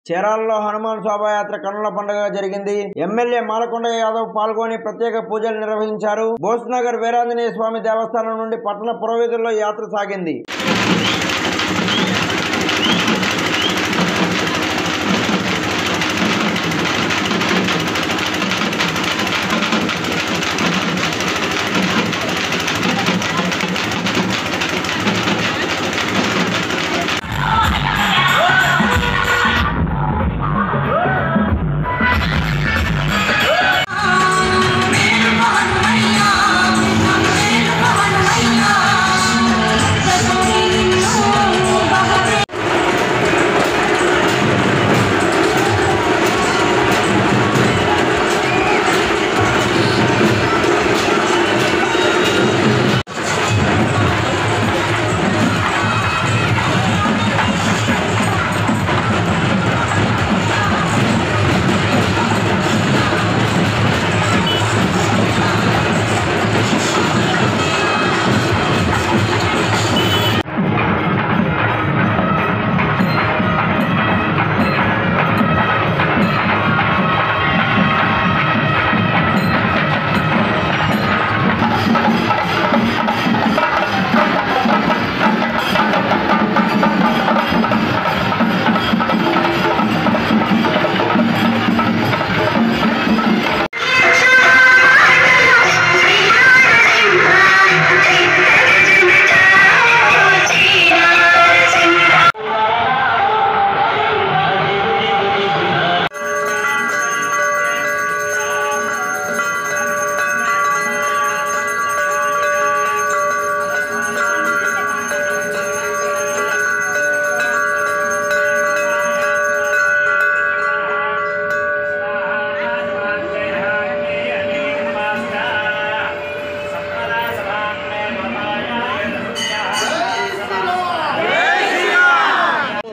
చీరాలలో హనుమాన్ శోభాయాత్ర కన్నుల పండుగ జరిగింది. ఎమ్మెల్యే మాలకొండ యాదవ్ పాల్గొని ప్రత్యేక పూజలు నిర్వహించారు. బోస్నగర్ వీరాంజనేయ స్వామి దేవస్థానం నుండి పట్టణ పురవీధుల్లో యాత్ర సాగింది.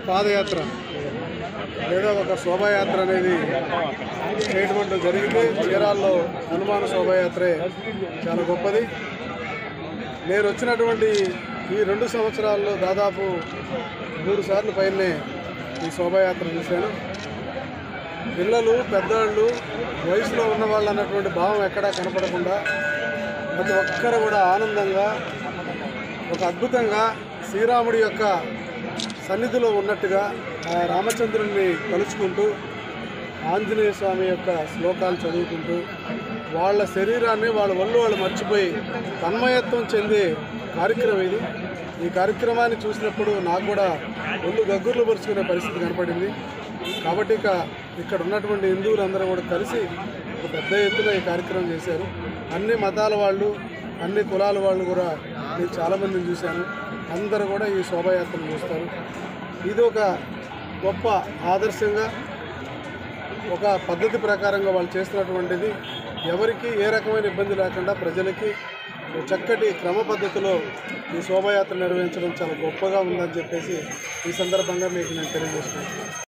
పాదయాత్ర లేదా ఒక శోభాయాత్ర అనేది చేయడం జరిగింది. చీరాల్లో హనుమాన్ శోభాయాత్రే చాలా గొప్పది. నేను వచ్చినటువంటి ఈ 2 సంవత్సరాల్లో దాదాపు 3 సార్లు పైనే ఈ శోభాయాత్ర చూశాను. పిల్లలు, పెద్దవాళ్ళు, వయసులో ఉన్నవాళ్ళు అన్నటువంటి భావం ఎక్కడా కనపడకుండా ప్రతి ఒక్కరు కూడా ఆనందంగా, ఒక అద్భుతంగా శ్రీరాముడి యొక్క సన్నిధిలో ఉన్నట్టుగా ఆ రామచంద్రుడిని కలుసుకుంటూ, ఆంజనేయ స్వామి యొక్క శ్లోకాలు చదువుకుంటూ, వాళ్ళ శరీరాన్ని వాళ్ళ ఒళ్ళు వాళ్ళు మర్చిపోయి తన్మయత్వం చెందే కార్యక్రమం ఇది. ఈ కార్యక్రమాన్ని చూసినప్పుడు నాకు కూడా ఒళ్ళు గగ్గుర్లు పరుచుకునే పరిస్థితి కనపడింది. కాబట్టి ఇక్కడ ఉన్నటువంటి హిందువులందరూ కూడా కలిసి ఒక పెద్ద ఎత్తున ఈ కార్యక్రమం చేశారు. అన్ని మతాల వాళ్ళు, అన్ని కులాల వాళ్ళు కూడా నేను చాలామందిని చూశాను. అందరూ కూడా ఈ శోభాయాత్రను చూస్తారు. ఇది ఒక గొప్ప ఆదర్శంగా, ఒక పద్ధతి ప్రకారంగా వాళ్ళు చేస్తున్నటువంటిది. ఎవరికి ఏ రకమైన ఇబ్బంది లేకుండా ప్రజలకి చక్కటి క్రమ పద్ధతిలో ఈ శోభాయాత్ర నిర్వహించడం చాలా గొప్పగా ఉందని చెప్పేసి ఈ సందర్భంగా మీకు నేను తెలియజేస్తున్నాను.